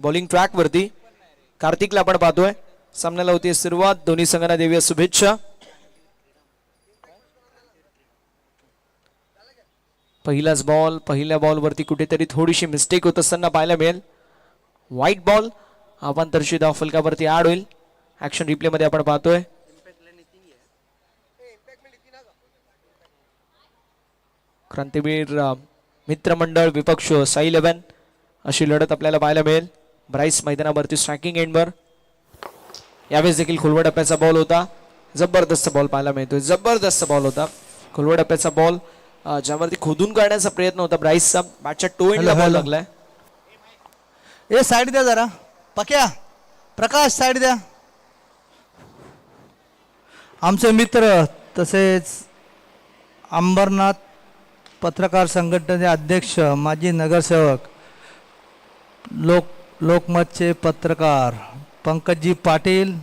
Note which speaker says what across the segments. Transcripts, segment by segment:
Speaker 1: Bowling track वरती कार्तिकला आपण पाहतोय. सामन्याला होती सुरुवात. दोन्ही संघांना देऊया शुभेच्छा. पहिलाच बॉल. पहिल्या बॉल वरती कुठेतरी थोडीशी मिस्टेक होत असताना पाहायला मिळेल. White ball. अवांतरची धाव फलकावरती ऍड होईल. ऍक्शन रिप्ले मध्ये आपण पाहतोय. क्रांतीवीर मित्रमंडळ विपक्ष साई 11 अशी लढत आपल्याला पाहायला मिळेल. ब्राईस मैदानावरती स्ट्रायकिंग एंडवर. यावेळेस देखील खोलवा टप्प्याचा बॉल होता. जबरदस्त बॉल पाहायला मिळतोय. जबरदस्त बॉल होता. खोलवा टप्प्याचा बॉल ज्यावरती खोदून काढण्याचा प्रयत्न होता ब्राईसचा. बॅटच्या टो एंडला बॉल लागलाय.
Speaker 2: ए साईड द्या जरा. पक्या प्रकाश साईड द्या. आमचे मित्र तसेच अंबरनाथ पत्रकार संघटनेचे अध्यक्ष माजी नगरसेवक लोकमतचे पत्रकार पंकजी पाटील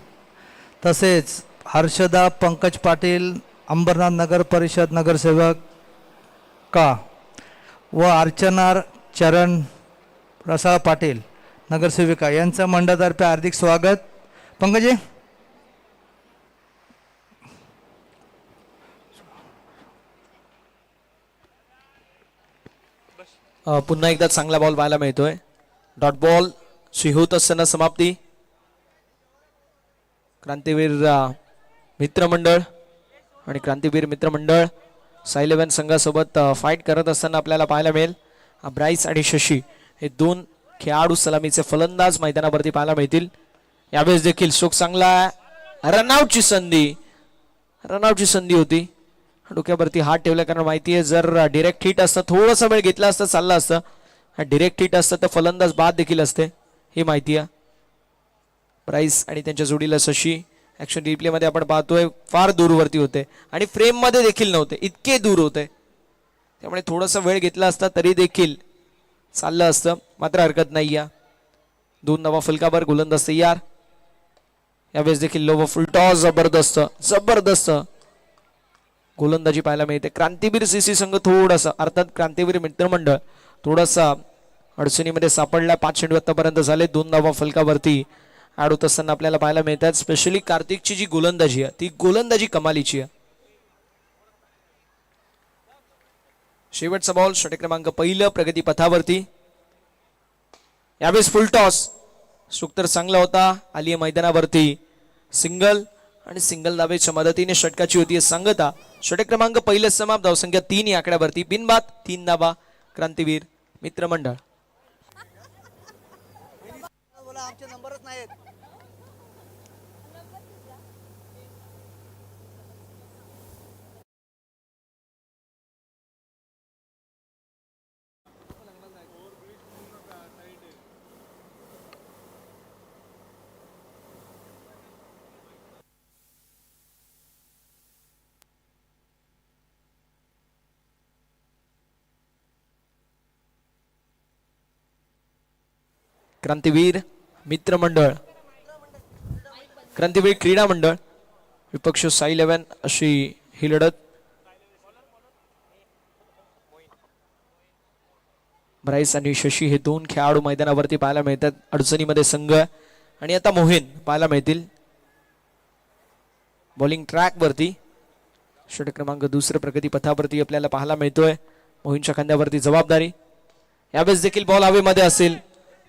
Speaker 2: तसेच हर्षदा पंकज पाटील अंबरनाथ नगर परिषद नगरसेवक का व अर्चना चरण रसाळ पाटील नगरसेविका यांचं मंडळातर्फे हार्दिक स्वागत. पंकजी
Speaker 1: पुन्हा एकदा चांगला बॉल पाहायला मिळतोय. डॉट बॉल शी होत असताना समाप्ती. क्रांतीवीर मित्रमंडळ आणि क्रांतीवीर मित्रमंडळ साई 11 संघासोबत फाईट करत असताना आपल्याला पाहायला मिळेल. ब्राईस आणि शशी हे दोन खेळाडू सलामीचे फलंदाज मैदानावरती पाहायला मिळतील. यावेळेस देखील स्ट्रोक चांगला. रनआउटची संधी होती. डोक्यावरती हात ठेवला कारण माहिती आहे जर डिरेक्ट हिट असतं थोडासा वेळ घेतला असता चालला असतं. डिरेक्ट हिट असतं तर फलंदाज बाद देखील असते ही माहिती आहे. प्राइस आणि त्यांच्या जोडीला शशी ऍक्शन रिप्ले मध्ये आपण पाहतोय फार दूरवरती होते आणि फ्रेम मध्ये देखील नव्हते. इतके दूर होते त्यामुळे थोडासा वेळ घेतला असता तरी देखील चाललं असतं. मात्र हरकत नाही या. 2 धावा फलकावर गोलंदाज तयार. यावेळेस देखील लो व फुल टॉस. जबरदस्त गोलंदाजी पाहायला मिळते. क्रांतीवीर सीसी संघ थोडासा अर्थात क्रांतीवीर मित्रमंडळ थोडासा अडचणीमध्ये सापडला. 5 चेंडू आतापर्यंत झाले. 2 धावा फलकावरती ऍड होत असताना आपल्याला पाहायला मिळतात. स्पेशली कार्तिकची जी गोलंदाजी आहे ती गोलंदाजी कमालीची आहे. शेवटचा बॉल षटक क्रमांक 1 प्रगती पथावरती. यावेळेस फुल टॉस. स्ट्रोक तर चांगला होता. आली मैदानावरती सिंगल आणि सिंगल धावेच्या मदतीने षटकाची होती सांगता. षटक क्रमांक 1 समाप्त. धावसंख्या 3 या आकड्यावरती. बिनबाद 3 धावा क्रांतीवीर मित्रमंडळ.
Speaker 2: आमचे नंबरच नाहीत.
Speaker 1: क्रांतीवीर मित्रमंडळ क्रांतीवीर क्रीडा मंडळ विपक्ष साई 11 अशी ही लढत. ब्राईस आणि शशी हे 2 खेळाडू मैदानावरती पाहायला मिळतात. अडचणीमध्ये संघ आणि आता मोहीन पाहायला मिळतील बॉलिंग ट्रॅक वरती. षटक क्रमांक 2 प्रगती पथावरती आपल्याला पाहायला मिळतोय. मोहीनच्या खांद्यावरती जबाबदारी. यावेळेस देखील बॉल हवेमध्ये असेल.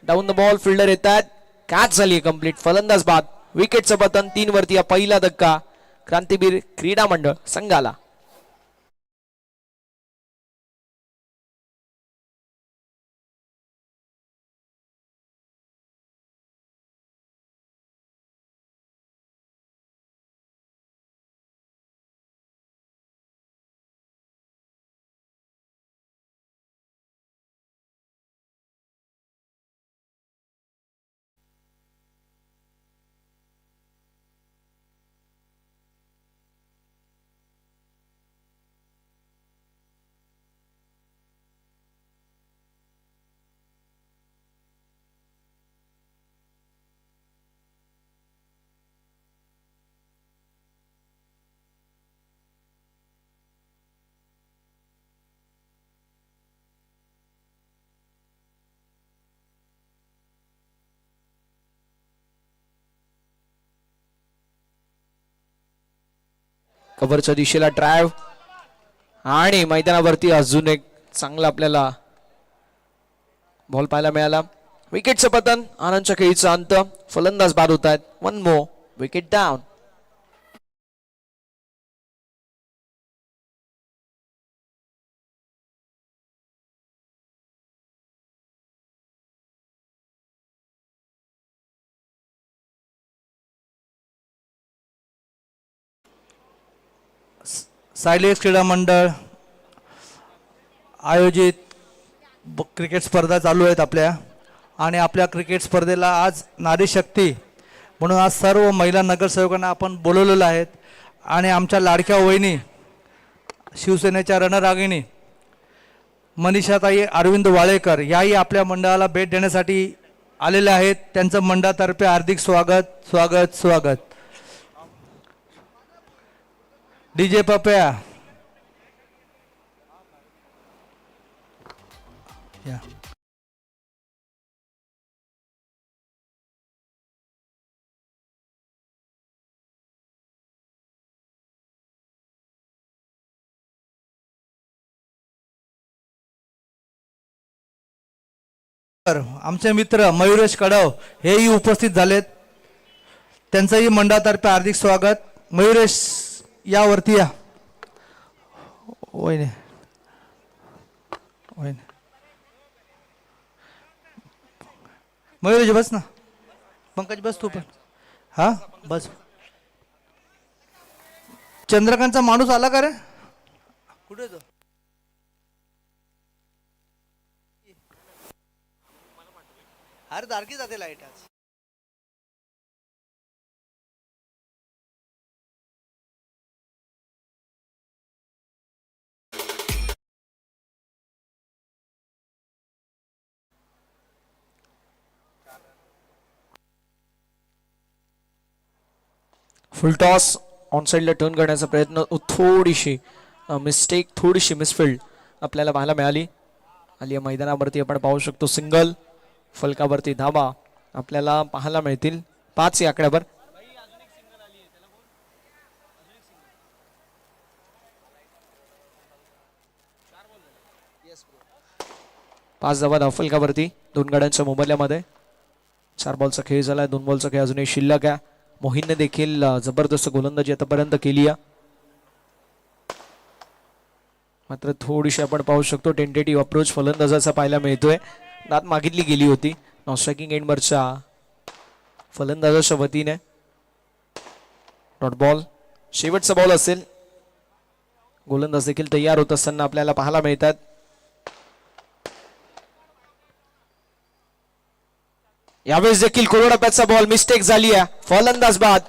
Speaker 1: डाऊन द बॉल फिल्डर येतात. कॅच झाली कंप्लीट. फलंदाज बाद. विकेटचं पतन 3 वरती. हा पहिला धक्का क्रांतीवीर क्रीडा मंडळ संघाला. कव्हरच्या दिशेला ड्राइव्ह आणि मैदानावरती अजून एक चांगला आपल्याला बॉल पाहायला मिळाला. विकेटचं पतन, आनंदच्या खेळीचा अंत. फलंदाज बाद होत आहेत. 1 more विकेट डाऊन.
Speaker 2: सायलेक्स क्रीडा मंडळ आयोजित क्रिकेट स्पर्धा चालू आहेत आपल्या, आणि आपल्या क्रिकेट स्पर्धेला आज नारी शक्ती म्हणून आज सर्व महिला नगरसेवकांना आपण बोलवलेलं आहेत. आणि आमच्या लाडक्या वहिनी शिवसेनेच्या रणरागिणी मनीषाताई अरविंद वाळेकर याही आपल्या मंडळाला भेट देण्यासाठी आलेल्या आहेत. त्यांचं मंडळातर्फे हार्दिक स्वागत स्वागत स्वागत. डीजे पप्या या. आमचे मित्र मयुरेश कडव हेही उपस्थित झालेत. त्यांचंही मंडळातर्फे हार्दिक स्वागत. मयुरेश यावरती या. वहिनी वहिनी मयुरेश बस ना. पंकज बस तू पण. हा बस. चंद्रकांतचा माणूस आला का रे? कुठे तो? अरे दारकी जाते लाईट आज.
Speaker 1: फुल टॉस ऑन साइडला टर्न करण्याचा प्रयत्न. थोडीशी मिस्टेक, थोडीशी मिसफिल्ड आपल्याला पाहायला मिळाली. आली मैदानावरती आपण पाहू शकतो सिंगल. फलकावरती धाबा आपल्याला पाहायला मिळतील 5 या आकड्यावर. पाच धावा धावफलकावरती 2 गड्यांच्या मोबदल्यामध्ये. 4 बॉलचा खेळ झालाय. 2 बॉलचा खेळ अजूनही शिल्लक आहे. मोहिनने देखील जबरदस्त गोलंदाजी आतापर्यंत केली आहे. मात्र थोडीशी आपण पाहू शकतो टेंटेटिव्ह अप्रोच फलंदाजाचा पाहायला मिळतोय. दात मागितली गेली होती नॉन स्ट्रायकिंग एंडवरच्या फलंदाजाच्या वतीने. डॉट बॉल, शेवटचा बॉल असेल. गोलंदाज देखील तयार होत असताना आपल्याला पाहायला मिळतात. यावेळेस देखील कोरोडप्याचा बॉल मिस्टेक झाली आहे. फलंदाज बाद.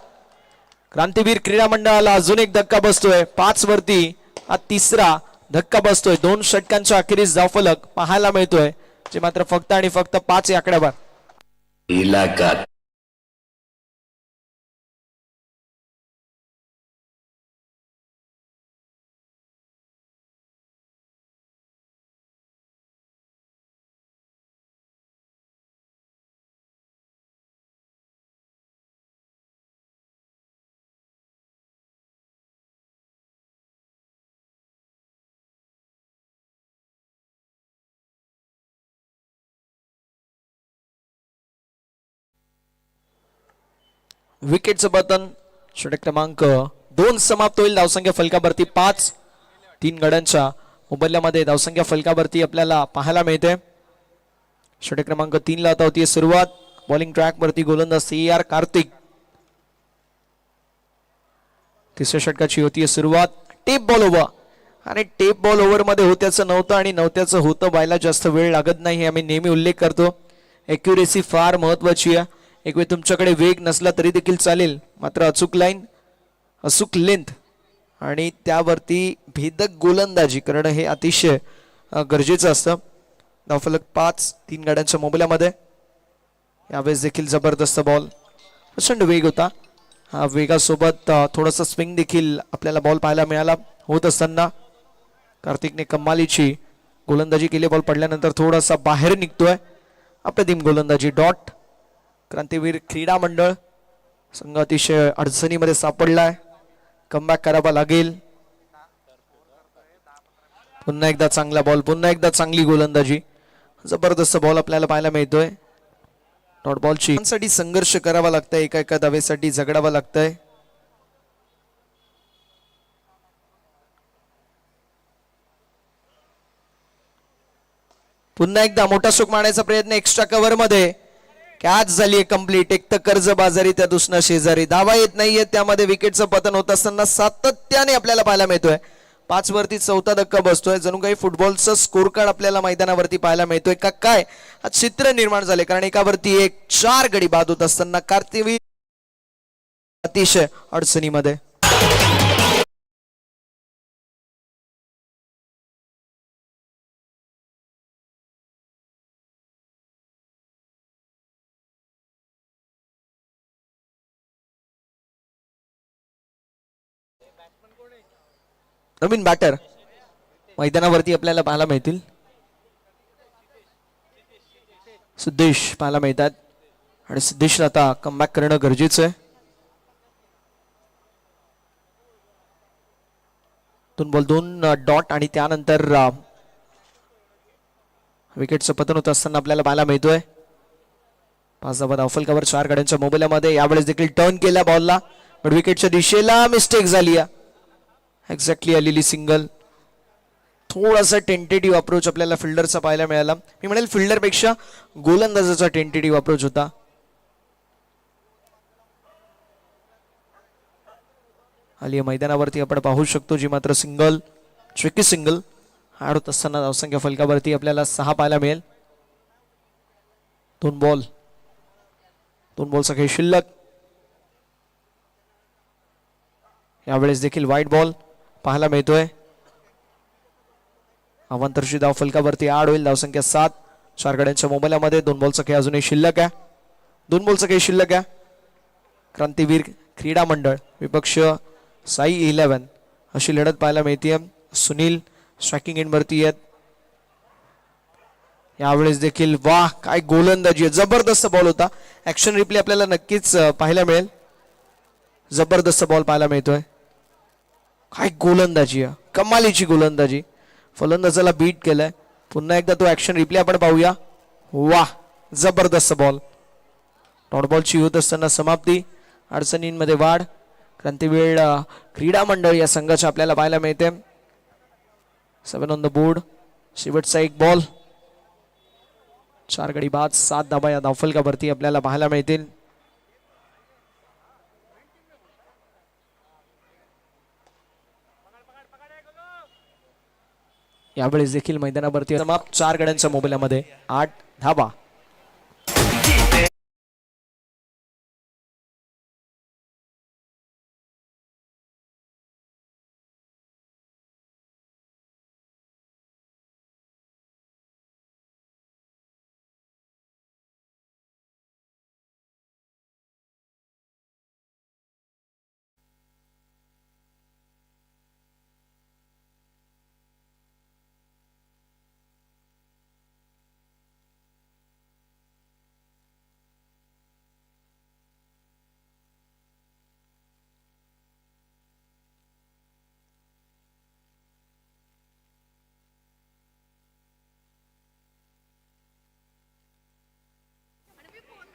Speaker 1: क्रांतीवीर क्रीडा मंडळाला अजून एक धक्का बसतोय. 5 वरती हा तिसरा धक्का बसतोय. 2 षटकांच्या अखेरीस धावफलक पाहायला मिळतोय, जे मात्र फक्त आणि फक्त 5 या आकड्यावर.
Speaker 3: इलाका
Speaker 1: विकेटचं पतन. षटक क्रमांक 2 समाप्त होईल. धावसंख्या फलकावरती 5. 3 गड्यांच्या मोबदल्यामध्ये धावसंख्या फलकावरती आपल्याला पाहायला मिळते. षटक क्रमांक 3 ला आता होतीये सुरुवात. बॉलिंग ट्रॅक वरती गोलंदाज CR कार्तिक. तिसऱ्या षटकाची होतीये सुरुवात. टेप बॉल ओव्हर, आणि टेप बॉल ओव्हर मध्ये होत्याचं नव्हतं आणि नव्हत्याचं होतं व्हायला जास्त वेळ लागत नाही, हे आम्ही नेहमी उल्लेख करतो. एक्युरेसी फार महत्वाची आहे. एक वेळ तुमच्याकडे वेग नसला तरी देखील चालेल, मात्र अचूक लाईन, अचूक लेंथ आणि त्यावरती भेदक गोलंदाजी करणं हे अतिशय गरजेचं असतं. धावफलक 5. 3 गाड्यांच्या मोबदल्यामध्ये. यावेळेस देखील जबरदस्त बॉल, प्रचंड वेग होता. हा वेगासोबत थोडासा स्विंग देखील आपल्याला बॉल पाहायला मिळाला होत असताना. कार्तिकने कमालीची गोलंदाजी केली. बॉल पडल्यानंतर थोडासा बाहेर निघतोय. अप्रतिम गोलंदाजी. डॉट. क्रांतीवीर क्रीडा मंडळ संघ अतिशय अडचणीमध्ये सापडलाय. कमबॅक करावा लागेल. पुन्हा एकदा चांगला बॉल, पुन्हा एकदा चांगली गोलंदाजी. जबरदस्त बॉल आपल्याला पाहायला मिळतोय. डॉट बॉलची साठी संघर्ष करावा लागतंय, एका एका धावेसाठी झगडावं लागतंय. पुन्हा एकदा मोठा स्ट्रोक मारण्याचा प्रयत्न एक्स्ट्रा कव्हर मध्ये. कॅच झालीये कंप्लीट. एक तर कर्ज बाजारी, त्या दुसऱ्या शेजारी. धावा येत नाहीये, त्यामध्ये विकेटचं पतन होत असताना सातत्याने आपल्याला पाहायला मिळतोय. 5 वरती 4था धक्का बसतोय. जणू काही फुटबॉलचं स्कोर कार्ड आपल्याला मैदानावरती पाहायला मिळतोय का काय चित्र निर्माण झाले. कारण एकावरती 4 गडी बाद होत असताना कार्तिवीर अतिशय अडचणीमध्ये. नवीन बॅटर मैदानावरती आपल्याला पाहायला मिळतील. सिद्धेश पाहायला मिळतात आणि सिद्धेशला आता कमबॅक करणं गरजेचं आहे. 2 बॉल 2 डॉट आणि त्यानंतर विकेटचं पतन होत असताना आपल्याला पाहायला मिळतोय. 5 धावा धावफल कव्हर 4 गड्यांच्या मोबाईलमध्ये. यावेळेस देखील टर्न केला बॉलला, पण विकेटच्या दिशेला मिस्टेक झाली. एक्झॅक्टली आलेली सिंगल. थोडासा टेंटेटिव्ह अप्रोच आपल्याला फिल्डरचा पाहायला मिळाला. मी म्हणेल फिल्डर पेक्षा गोलंदाजाचा टेंटेटिव्ह अप्रोच होता. आली मैदानावरती आपण पाहू शकतो, जी मात्र सिंगल, ट्रिकी सिंगल ऍड होत असताना धावसंख्या फलकावरती आपल्याला 6 पाहायला मिळेल. 2 बॉलचा खेळ शिल्लक. यावेळेस देखील व्हाईट बॉल पाहायला मिळतोय. अवांतरची धाव फलकावरती आड होईल. धावसंख्या 7. 4 गड्यांच्या मोबाईलमध्ये. 2 बॉलचा खेळ अजूनही शिल्लक आहे. 2 बॉलचा खेळ शिल्लक आहे. क्रांतीवीर क्रीडा मंडळ विपक्ष साई 11 अशी लढत पाहायला मिळते. सुनील स्ट्रायकिंग एंड वरती आहेत. यावेळेस देखील वाह काय गोलंदाजी आहे. जबरदस्त बॉल होता. ऍक्शन रिप्ले आपल्याला नक्कीच पाहायला मिळेल. जबरदस्त बॉल पाहायला मिळतोय. काय गोलंदाजी आहे, कमालीची गोलंदाजी. फलंदाजाला बीट केलंय. पुन्हा एकदा तो ऍक्शन रिप्ले आपण पाहूया. वाह जबरदस्त बॉल. डॉट बॉलची होत असताना समाप्ती. अडचणींमध्ये वाढ. क्रांतीवीर क्रीडा मंडळ या संघाच्या आपल्याला पाहायला मिळते. 7 ऑन द बोर्ड. शेवटचा एक बॉल. 4 गडी बाद. 7 धावा या धावफलकावरती आपल्याला पाहायला मिळतील. यावेळेस देखील मैदानावरती समाप्त. 4 गड्यांच्या मोबाईलमध्ये 8 धावा.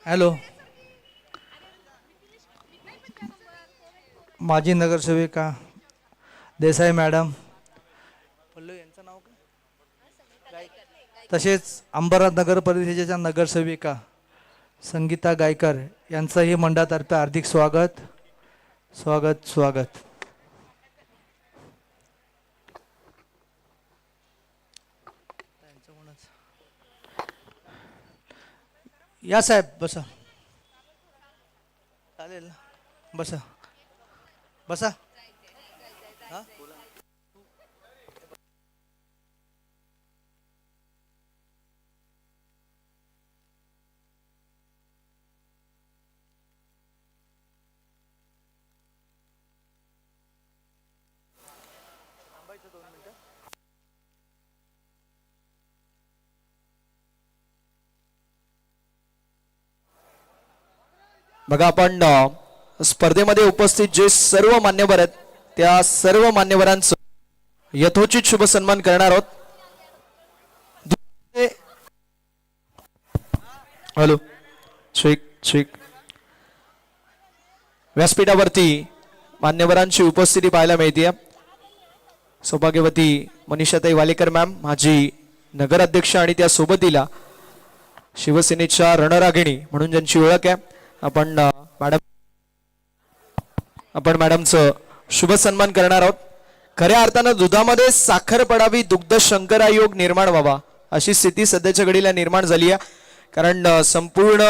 Speaker 2: हॅलो, माजी नगरसेविका देसाई मॅडम, यांचं नाव काय, तसेच अंबरनाथ नगर परिषदेच्या नगरसेविका संगीता गायकर यांचंही मंडळातर्फे हार्दिक स्वागत स्वागत स्वागत. या साहेब बसा. चालेल बसा बसा.
Speaker 1: बघा आपण स्पर्धेमध्ये उपस्थित जे सर्व मान्यवर आहेत त्या सर्व मान्यवरांचं यथोचित शुभ सन्मान करणार आहोत. हॅलो श्रीक व्यासपीठावरती मान्यवरांची उपस्थिती पाहायला मिळते. सौभाग्यवती मनीषाताई वालेकर मॅम माजी नगराध्यक्ष आणि त्या सोबतीला शिवसेनेच्या रणरागिणी म्हणून ज्यांची ओळख आहे आपण मॅडमचं शुभ सन्मान करणार आहोत. खऱ्या अर्थानं दुधामध्ये साखर पडावी, दुग्ध शंकरायोग निर्माण व्हावा अशी स्थिती सध्याच्या घडीला निर्माण झाली आहे. कारण संपूर्ण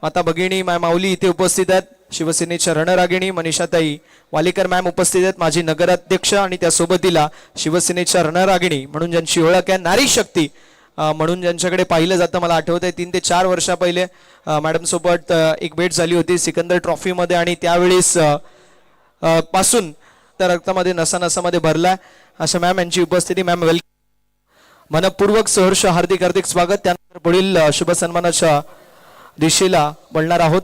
Speaker 1: माता भगिनी माऊली इथे उपस्थित आहेत. शिवसेनेच्या रणरागिणी मनीषाताई वालेकर मॅम उपस्थित आहेत, माझी नगराध्यक्ष आणि त्या सोबतीला शिवसेनेच्या रणरागिणी म्हणून ज्यांची ओळख आहे, नारी शक्ती म्हणून ज्यांच्याकडे पाहिलं जातं. मला आठवत आहे 3 ते 4 वर्षा पहिले मॅडम सोबत एक भेट झाली होती सिकंदर ट्रॉफीमध्ये आणि त्यावेळेस पासून त्या रक्तामध्ये नसामध्ये भरला अशा मॅम यांची उपस्थिती. मॅम वेलकम, मनपूर्वक सहर्ष हार्दिक हार्दिक स्वागत. त्यानंतर पुढील शुभ सन्मानाच्या दिशेला वळणार आहोत.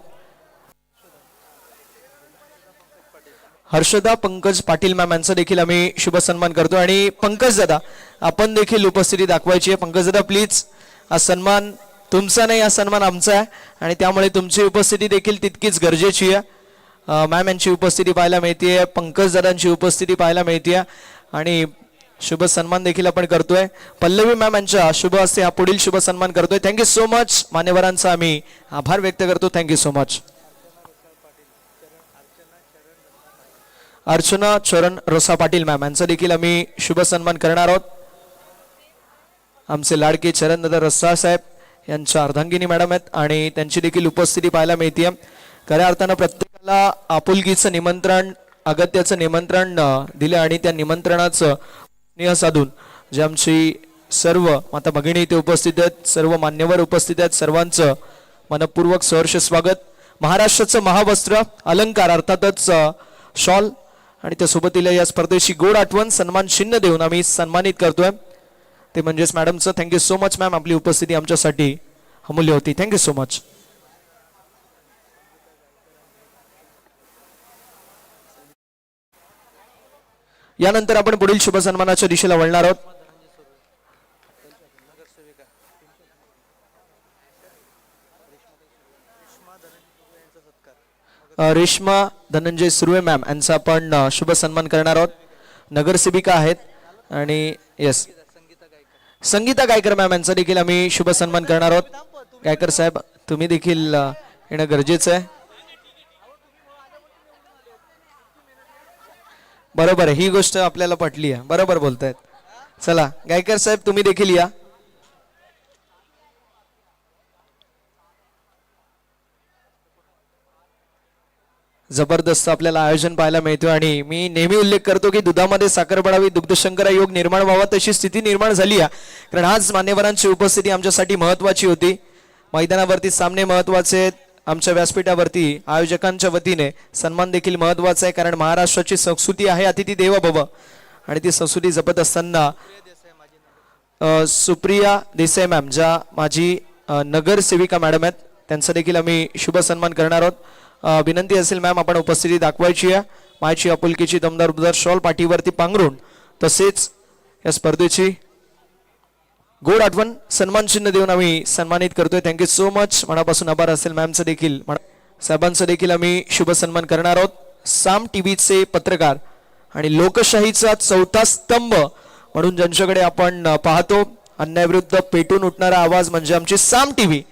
Speaker 1: हर्षदा पंकज पाटील मॅम यांचा देखील आम्ही शुभ सन्मान करतो. आणि पंकज दादा आपण देखील उपस्थिती दाखवायची आहे. पंकज दादा प्लीज, हा सन्मान तुमचा नाही, हा सन्मान आमचा आहे आणि त्यामुळे तुमची उपस्थिती देखील तितकीच गरजेची आहे. मॅम यांची उपस्थिती पाहायला मिळते, पंकज दादांची उपस्थिती पाहायला मिळते आणि शुभ सन्मान देखील आपण करतोय. पल्लवी मॅम यांच्या शुभ हस्ते हा पुढील शुभ सन्मान करतोय. Thank you so much. मान्यवरांचा आम्ही आभार व्यक्त करतो. Thank you so much. अर्चना चरण रोसा पाटील मॅम यांचा देखील आम्ही शुभ सन्मान करणार आहोत. आमचे लाडके चरण दादा रस्सा साहेब यांच्या अर्धांगिनी मॅडम आहेत आणि त्यांची देखील उपस्थिती पाहायला मिळते. खऱ्या अर्थानं प्रत्येकाला आपुलकीचं निमंत्रण, अगत्याचं निमंत्रण दिलं आणि त्या निमंत्रणाचं स्नेह साधून जे आमची सर्व माता भगिनी इथे उपस्थित आहेत, सर्व मान्यवर उपस्थित आहेत, सर्वांचं मनपूर्वक सहर्ष स्वागत. महाराष्ट्राचं महावस्त्र अलंकार अर्थातच शॉल आणि त्या सोबतीला या स्पर्धेची गोड आठवण सन्मान चिन्ह देऊन आम्ही सन्मानित करतोय, ते म्हणजेच मॅडमचं. थँक्यू सो मच मॅम, आपली उपस्थिती आमच्यासाठी अमूल्य होती. Thank you so much. यानंतर आपण पुढील शुभ सन्मानाच्या दिशेला वळणार आहोत. रेश्मा धनंजय सुर्वे मॅम यांचा आपण शुभ सन्मान करणार आहोत. नगरसेविका आहेत आणि यस संगीता गायकर मॅम यांचा देखील आम्ही शुभ सन्मान करणार आहोत. गायकर साहेब तुम्ही देखील येणं गरजेचं आहे. बरोबर आहे, ही गोष्ट आपल्याला पटली आहे, बरोबर बोलतायत. चला गायकर साहेब तुम्ही देखील या. जबरदस्त आपल्याला आयोजन पाहायला मिळतो आणि मी नेहमी उल्लेख करतो की दुधामध्ये साखर पडावी, दुग्धशंकरा योग निर्माण व्हावा तशी स्थिती निर्माण झाली आहे. कारण आज मान्यवरांची उपस्थिती आमच्यासाठी महत्वाची होती. मैदानावरती सामने महत्वाचे आहेत, आमच्या व्यासपीठावरती आयोजकांच्या वतीने सन्मान देखील महत्वाचा आहे. कारण महाराष्ट्राची संस्कृती आहे अतिथी देवो भव आणि ती संस्कृती जपत असताना सुप्रिया देसाई मॅम ज्या माझी नगरसेविका मॅडम आहेत त्यांचा देखील आम्ही शुभ सन्मान करणार आहोत. विनंती असेल मॅम आपण उपस्थिती दाखवायची आहे. मायची आपुलकीची दमदार शॉल पाठीवरती पांघरून तसेच या स्पर्धेची गोड आठवण सन्मान चिन्ह देऊन आम्ही सन्मानित करतोय. Thank you so much. मनापासून आभार असेल मॅमचं देखील, साहेबांचं देखील आम्ही शुभ सन्मान करणार आहोत. साम टीव्हीचे पत्रकार आणि लोकशाहीचा चौथा स्तंभ म्हणून ज्यांच्याकडे आपण पाहतो, अन्यायाविरुद्ध पेटून उठणारा आवाज म्हणजे आमची साम टीव्ही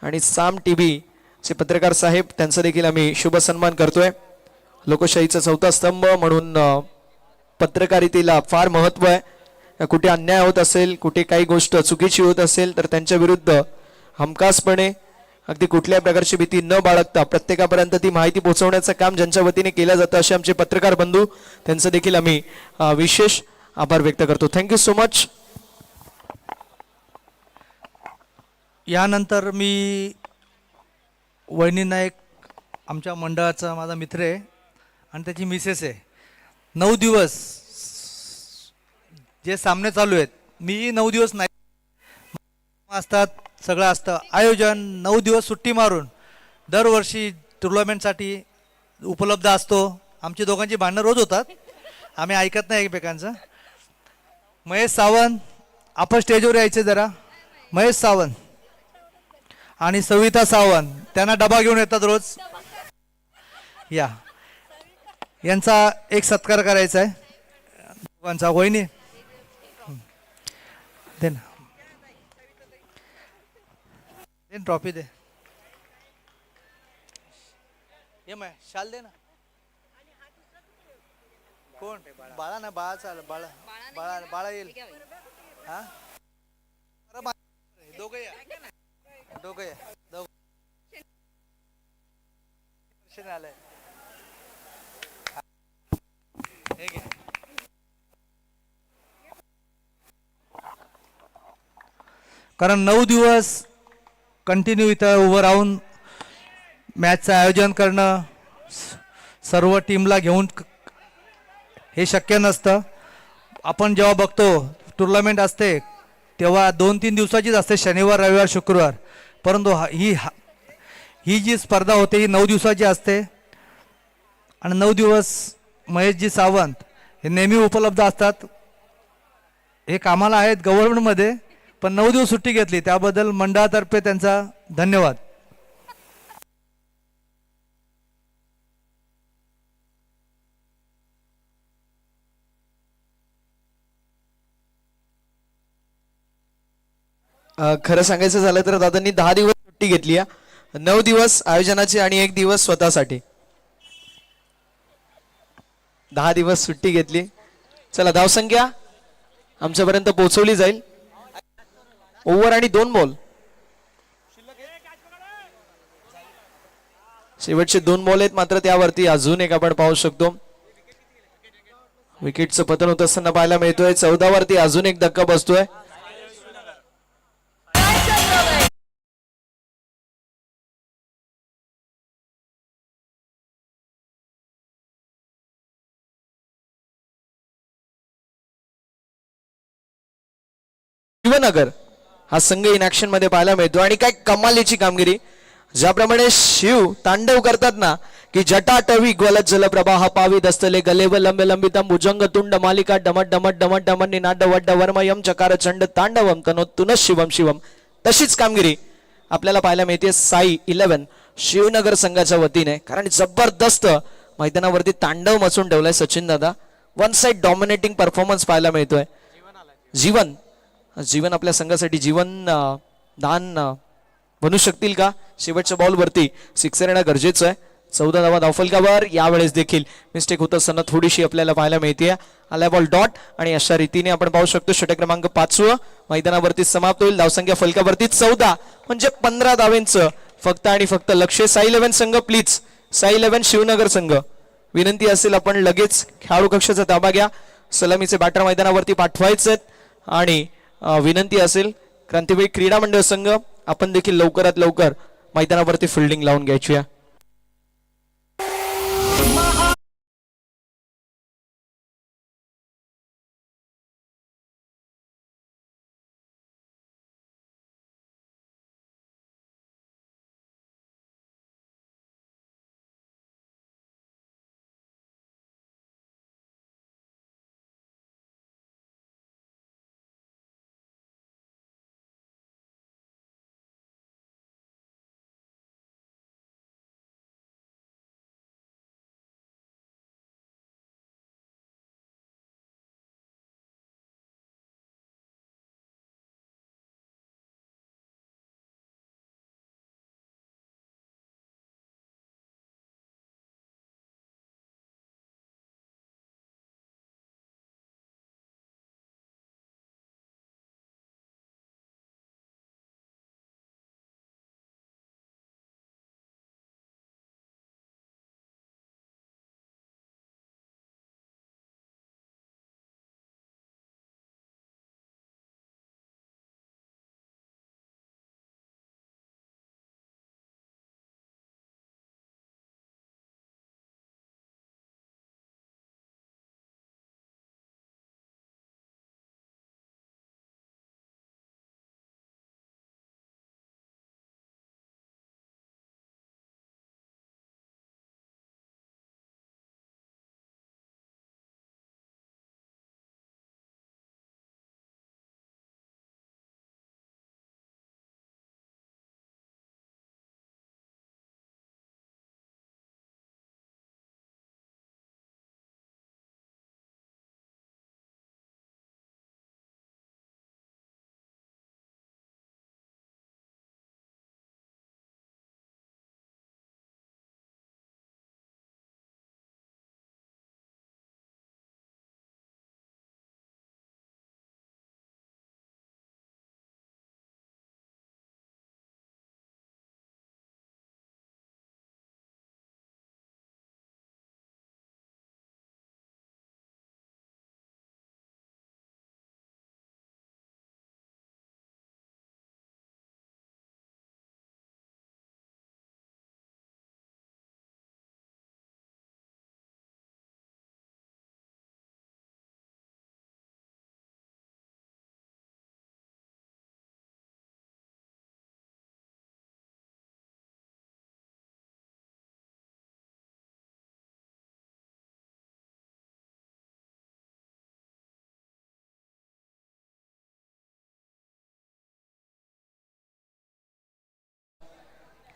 Speaker 1: आणि साम टीव्ही चे पत्रकार साहेब त्यांचा देखील आम्ही शुभ सन्मान करतोय. लोकशाहीचा चौथा स्तंभ म्हणून पत्रकारितेला फार महत्व आहे. कुठे अन्याय होत असेल, कुठे काही गोष्ट चुकीची होत असेल तर त्यांच्या विरुद्ध हमखासपणे अगदी कुठल्याही प्रकारची भीती न बाळगता प्रत्येकापर्यंत ती माहिती पोहोचवण्याचं काम ज्यांच्या वतीने केलं जातं असे आमचे पत्रकार बंधू, त्यांचं देखील आम्ही विशेष आभार व्यक्त करतो. Thank you so much.
Speaker 2: यानंतर मी वहिनी नाईक आमच्या मंडळाचा माझा मित्र आहे आणि त्याची मिसेस आहे. 9 दिवस जे सामने चालू आहेत, मी 9 दिवस नाही असतात, सगळं असतं आयोजन. 9 दिवस सुट्टी मारून दरवर्षी टुर्नामेंटसाठी उपलब्ध असतो. आमची दोघांची भांडणं रोज होतात, आम्ही ऐकत नाही एकमेकांचं. महेश सावंत, आपण स्टेजवर यायचे जरा. महेश सावंत आणि सविता सावंत, त्यांना डबा घेऊन येतात रोज. या, यांचा एक सत्कार करायचा आहे दोघांचा. वहिनी दे ना, दे ट्रॉफी दे. ये मग शाल दे ना. कोण? बाळा ना, बाळा चाल, बाळा बाळा बाळा येईल. हा, दोघं या, दोघं या, दोघं आलंय. हे घे. कारण 9 दिवस कंटिन्यू इथं उभं राहून मॅचचं आयोजन करणं, सर्व टीमला घेऊन हे शक्य नसतं. आपण जेव्हा बघतो टुर्नामेंट असते तेव्हा 2-3 दिवसाचीच असते, शनिवार रविवार शुक्रवार. परंतु ही जी स्पर्धा होते ही 9 दिवसाची असते. आणि 9 दिवस महेशजी सावंत हे नेहमी उपलब्ध असतात. हे कामाला आहेत गव्हर्नमेंटमध्ये, पण 9 दिवस सुट्टी घेतली त्याबद्दल मंडळातर्फे त्यांचा धन्यवाद.
Speaker 1: खरं सांगायचं झालं तर दादांनी 10 दिवस सुट्टी घेतली आहे, 9 दिवस आयोजनाची आणि 1 दिवस स्वतःसाठी. 10 दिवस सुट्टी घेतली. चला, धावसंख्या आमच्यापर्यंत पोहोचवली जाईल. ओव्हर आणि 2 बॉल, शेवटचे 2 बॉल आहेत. मात्र त्यावरती अजून एक आपण पाहू शकतो विकेटचं पतन होत असताना पाहायला मिळतोय. 14 वरती अजून एक धक्का बसतोय. शिवनगर हा संघ इन ऍक्शन मध्ये पाहायला मिळतो. आणि काय कमालीची कामगिरी, ज्याप्रमाणे शिव तांडव करतात ना, की जटाटवी ग्वलत जलप्रवाह पावी दस्तले गलेव लंबे लंबितम भुजंग तुंड मालिका डमट डमट डमट डमट निनाद वड्ड वर्मयम चकार चंड तांडवम तनोत्तुन शिवम शिवम. तशीच कामगिरी आपल्याला पाहायला मिळते साई 11 शिवनगर संघाच्या वतीने. कारण जबरदस्त मैदानावरती तांडव मचून ठेवलाय सचिन दादा. वन साइड डॉमिनेटिंग परफॉर्मन्स पाहायला मिळतोय. जीवन आपल्या संघासाठी जीवन दान बनू शकतील का? शेवटच्या बॉल वरती सिक्सर येणं गरजेचं आहे. 14 धावा धावफलकावर. यावेळेस देखील मिस्टेक होत असताना थोडीशी आपल्याला पाहायला मिळते. आला बॉल डॉट आणि अशा रीतीने आपण पाहू शकतो षटक क्रमांक 5 मैदानावरती समाप्त होईल. धावसंख्या फलकावरती 14 म्हणजे 15 धावेंचं फक्त आणि फक्त लक्ष. साई 11 संघ प्लीज, साई 11 शिवनगर संघ विनंती असेल आपण लगेच खेळाडू कक्षाचा ताबा घ्या. सलामीचे बॅटर मैदानावरती पाठवायचे आणि विनंती असेल क्रांतिवीर क्रीडा मंडळ संघ आपण देखील लवकरात लवकर मैदानावरती फिल्डिंग लावून घ्यायची आहे.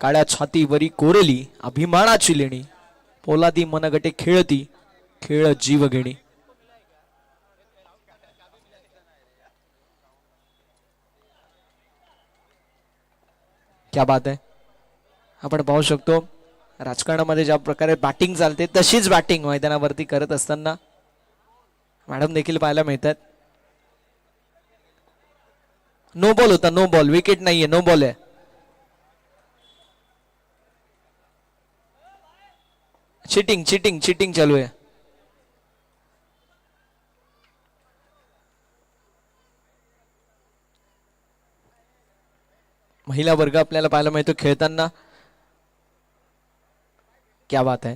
Speaker 1: काळ्या छातीवरी कोरली अभिमानाची लेणी, पोलादी मनगटे खेळती खेळ जीव घेणी. क्या बात आहे. आपण पाहू शकतो राजकारणामध्ये ज्या प्रकारे बॅटिंग चालते तशीच बॅटिंग मैदानावरती करत असताना मॅडम देखील पाहायला मिळतात. नो बॉल होता, नो बॉल, विकेट नाहीये, नो बॉल आहे. चिटिंग चिटिंग चिटिंग चालू आहे. महिला वर्ग आपल्याला पाहायला मिळतो खेळताना. क्या बात आहे.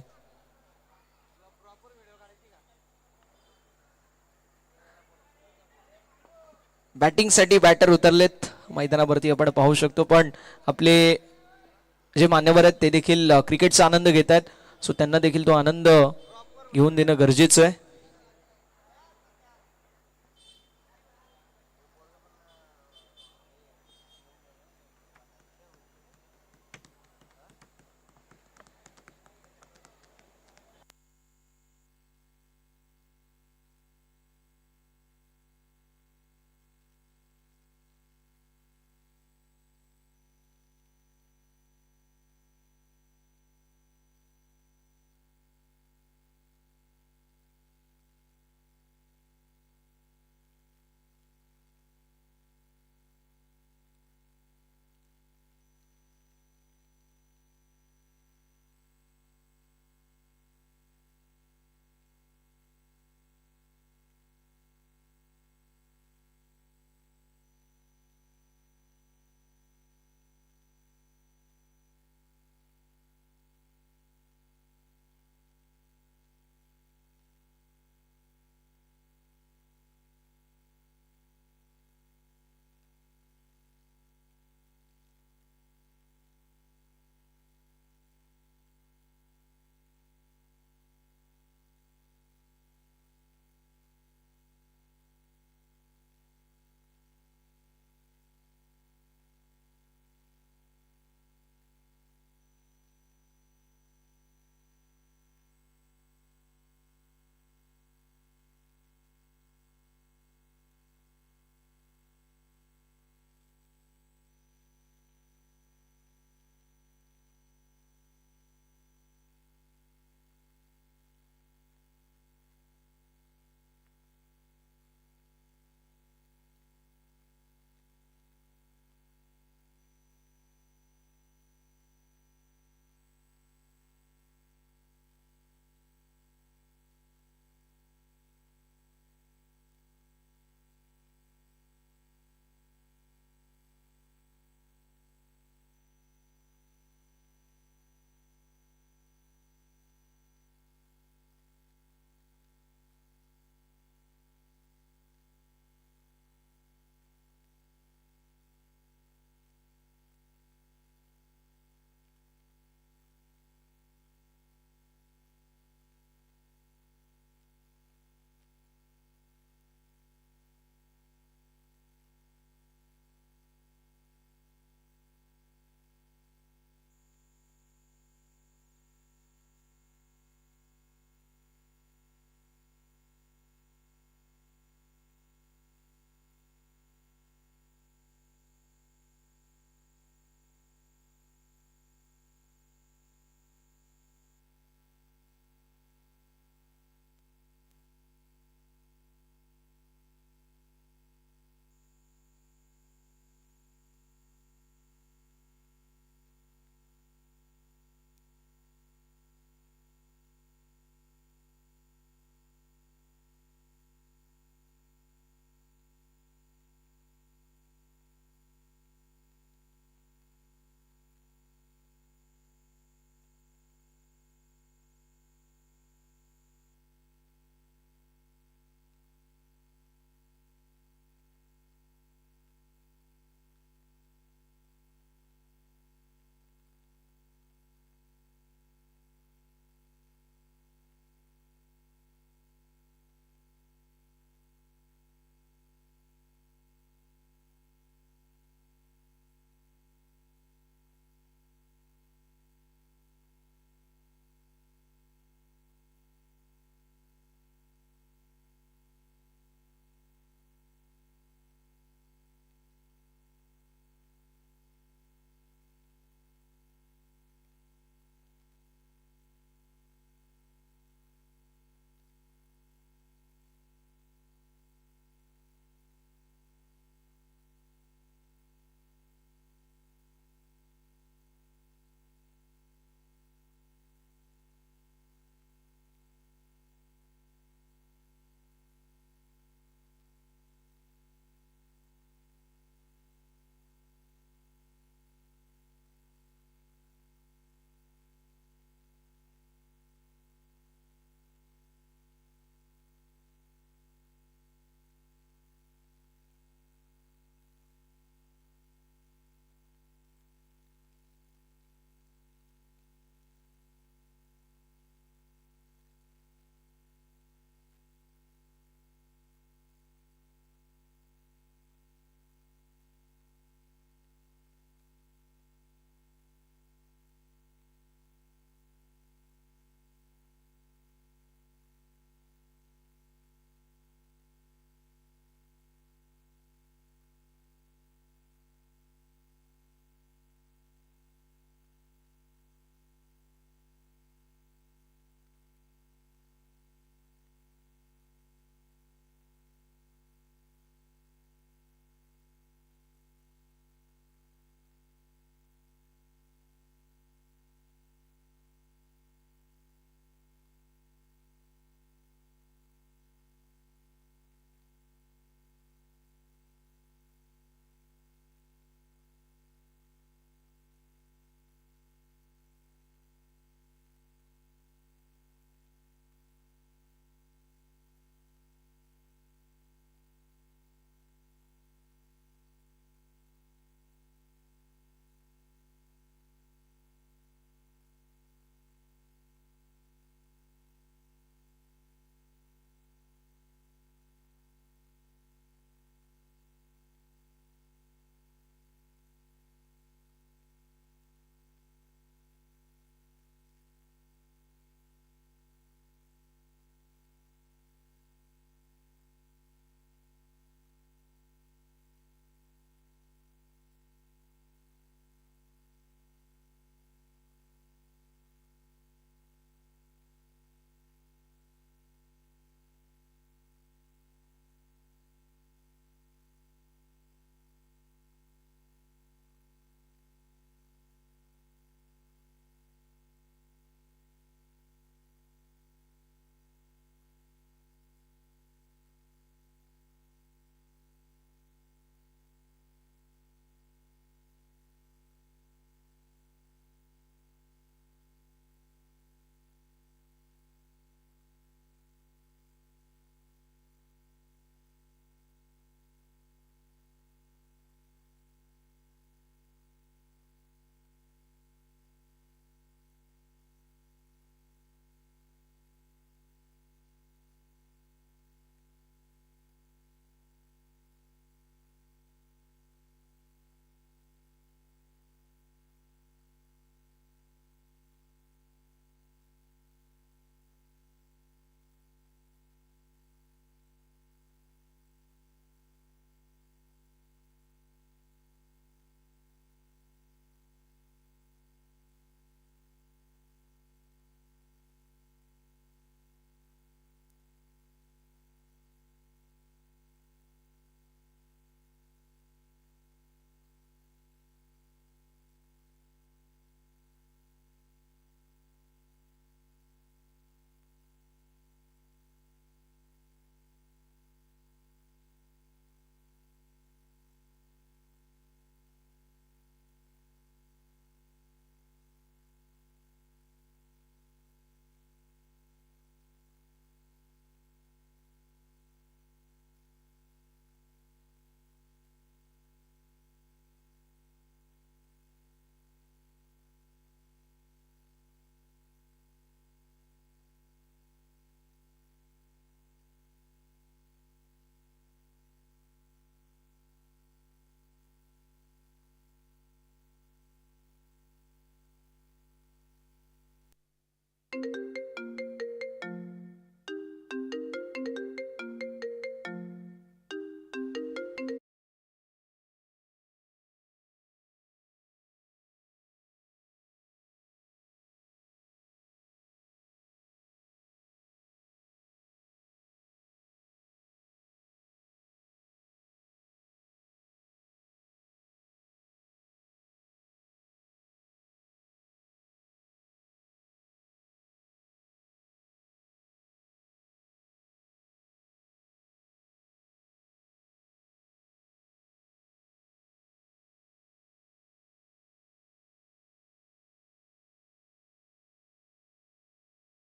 Speaker 1: बॅटिंग साठी बॅटर उतरलेत मैदानावरती आपण पाहू शकतो, पण आपले जे मान्यवर आहेत ते देखील क्रिकेटचा आनंद घेत आहेत. सो त्यांना देखील तो आनंद घेऊन देणं गरजेचं आहे.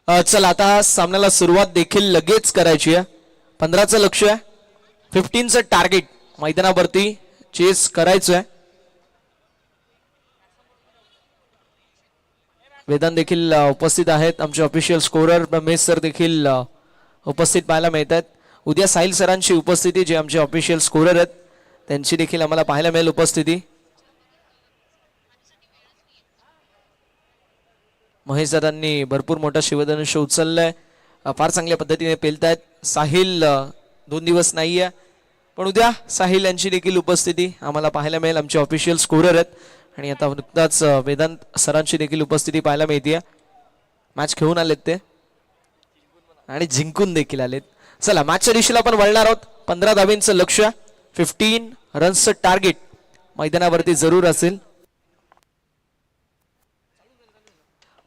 Speaker 1: चला आता सामन्याला सुरुवात देखील लगेच करायची आहे. 15चं लक्ष आहे, 15चं टार्गेट मैदानावरती चेस करायचं आहे. वेदांत देखील उपस्थित आहेत. आमचे ऑफिशियल स्कोरर रमेश सर देखील उपस्थित पाहायला मिळत आहेत. उद्या साहिल सरांची उपस्थिती, जे आमचे ऑफिशियल स्कोरर आहेत त्यांची देखील आम्हाला पाहायला मिळेल उपस्थिती. महेश दादांनी भरपूर मोठा शिवधनुष्य उचललंय, फार चांगल्या पद्धतीने पेलतायत. साहिल 2 दिवस नाही आहे, पण उद्या साहिल यांची देखील उपस्थिती आम्हाला पाहायला मिळेल. आमचे ऑफिशियल स्कोरर आहेत. आणि आता नुकताच वेदांत सरांची देखील उपस्थिती पाहायला मिळते. मॅच खेळून आलेत ते आणि जिंकून देखील आलेत. चला मॅचच्या दिशेला आपण वळणार आहोत. 15 धावेंचं लक्ष, 15 रन्सचं टार्गेट मैदानावरती जरूर असेल.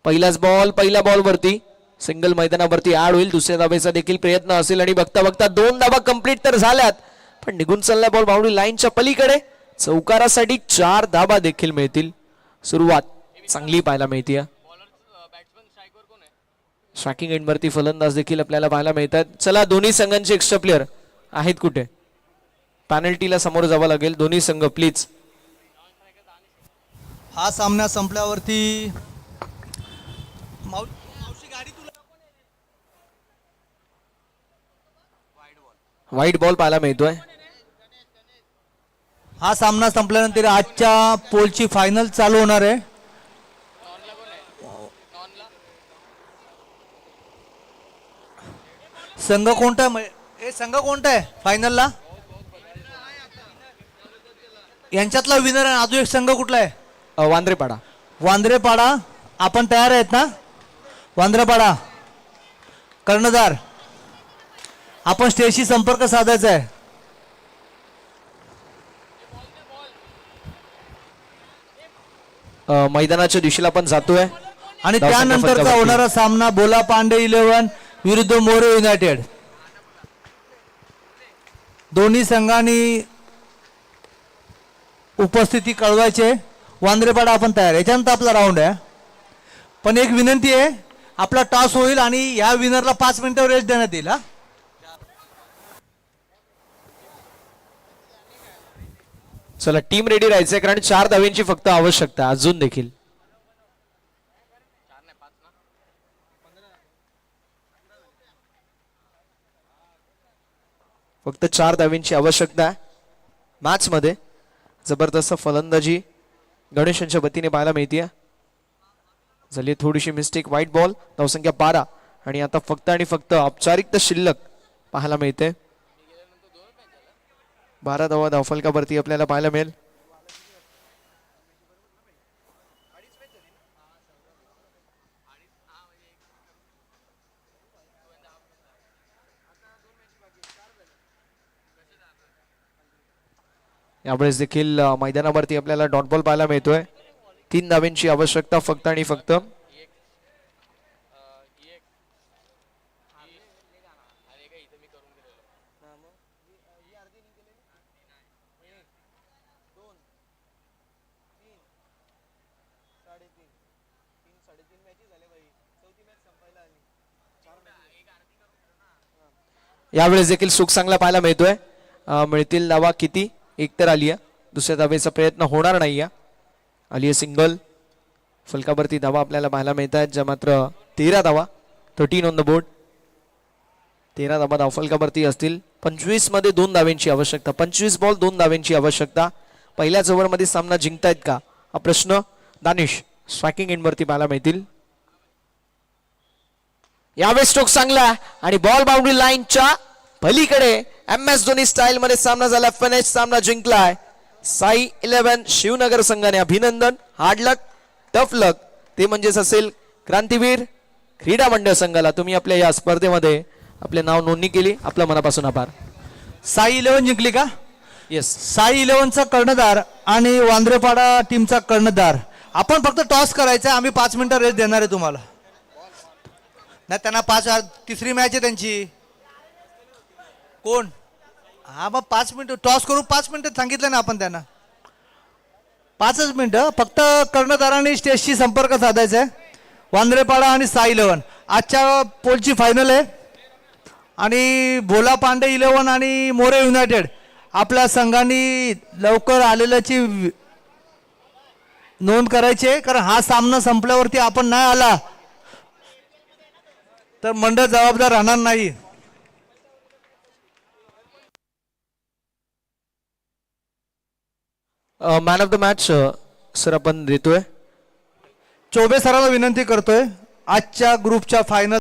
Speaker 1: पहिला बॉल वरती सिंगल मैदानावरती ऍड होईल. दुसऱ्या धावेचा देखील प्रयत्न असेल आणि बघता बघता 2 धावा कंप्लीट तर झाल्यात, पण निघून चालला बॉल बाउंड्री लाईनच्या पलीकडे. चौकारासाठी 4 धावा देखील मिळतील. सुरुवात चांगली पाहायला मिळते. स्ट्रायकिंग एंडवरती फलंदाज देखील आपल्याला पाहायला मिळतात. चला दोन्ही संघांचे एक्स्ट्रा प्लेअर आहेत कुठे? पॅनल्टीला समोर जावं लागेल. दोन्ही संघ प्लीज.
Speaker 2: हा सामना संपल्यावरती
Speaker 1: व्हाईट बॉल पाहायला मिळतोय.
Speaker 2: हा सामना संपल्यानंतर आजच्या पोलची फायनल चालू होणार आहे. संघ कोणता आहे फायनलला? यांच्यातला विनर आहे. अजून एक संघ कुठला आहे?
Speaker 1: वांद्रेपाडा.
Speaker 2: वांद्रेपाडा. आपण तयार आहेत ना? वांद्रेपाडा कर्णधार, आपण स्टेजशी संपर्क साधायचा आहे.
Speaker 1: मैदानाच्या दिशेला आपण जातोय.
Speaker 2: आणि त्यानंतरचा होणारा सामना बोला पांडे 11 विरुद्ध मोरे युनायटेड. दोन्ही संघांनी उपस्थिती कळवायचे. वांद्रेपाडा आपण तयार. याच्यानंतर आपला राऊंड आहे. पण एक विनंती आहे, आपला टॉस होईल आणि या विनरला 5 मिनिटं रेस्ट देण्यात येईल.
Speaker 1: चला टीम रेडी राहायचंय, कारण 4 धावेंची फक्त आवश्यकता अजून देखील. फक्त 4 धावेंची आवश्यकता आहे. मॅच मध्ये जबरदस्त फलंदाजी गणेश यांच्या वतीने पाहायला मिळते. झाली थोडीशी मिस्टेक. व्हाईट बॉल, धावसंख्या 12 आणि आता फक्त आणि फक्त औपचारिकता शिल्लक पाहायला मिळते. 12 धावा धावफलकावरती आपल्याला पाहायला मिळेल. यावेळेस देखील मैदानावरती आपल्याला डॉट बॉल पाहायला मिळतोय. 3 धावेंची आवश्यकता फक्त आणि फक्त. यावेळेस देखील सुख चांगला पाहायला मिळतोय. मिळतील धावा किती? 1 तर आली आहे. दुसऱ्या धावेचा प्रयत्न होणार नाही. आली आहे सिंगल. फलकावरती धावा आपल्याला पाहायला मिळत आहेत, ज्या मात्र 13 धावा, 13 ऑन द बोर्ड. 13 धावा धावफलकावरती असतील. 25 मध्ये 2 धावेंची आवश्यकता. 25 बॉल 2 धावेंची आवश्यकता. पहिल्याच ओव्हरमध्ये सामना जिंकतायत का हा प्रश्न दानिश स्ट्रायकिंग एंडवरती पाहायला मिळतील. यावेळेस स्ट्रोक चांगला आणि बॉल बाउंड्री लाईनच्या पलीकडे. MS धोनी स्टाईल मध्ये सामना झाला. फिनिश सामना जिंकलाय साई 11 शिवनगर संघाने. अभिनंदन. हार्ड लक, टफ लक ते म्हणजेच असेल क्रांतीवीर क्रीडा मंडळ संघाला. तुम्ही आपल्या या स्पर्धेमध्ये आपले नाव नोंदणी केली, आपल्या मनापासून आभार.
Speaker 2: साई 11 जिंकली का?
Speaker 1: येस.
Speaker 2: साई 11चा कर्णधार आणि वांद्रेपाडा टीमचा कर्णधार. आपण फक्त टॉस करायचा. आम्ही 5 मिनिटं रेस्ट देणार आहे तुम्हाला. नाही त्यांना 5, तिसरी मॅच आहे त्यांची. कोण? हा मग 5 मिनिटं टॉस करू. 5 मिनिटं सांगितलं ना आपण त्यांना. 5च मिनिटं फक्त कर्णधारांनी स्टेजशी संपर्क साधायचा आहे. वांद्रेपाडा आणि साई 11. आजच्या पोलची फायनल आहे आणि भोला पांडे 11 आणि मोरे युनायटेड आपल्या संघांनी लवकर आलेल्याची नोंद करायची आहे, कारण हा सामना संपल्यावरती आपण नाही आला तर मंडळ जबाबदार राहणार नाही.
Speaker 1: Man of the match sir आपण देतोय.
Speaker 2: चौबे सरांना विनंती करतोय आजच्या ग्रुपच्या फायनल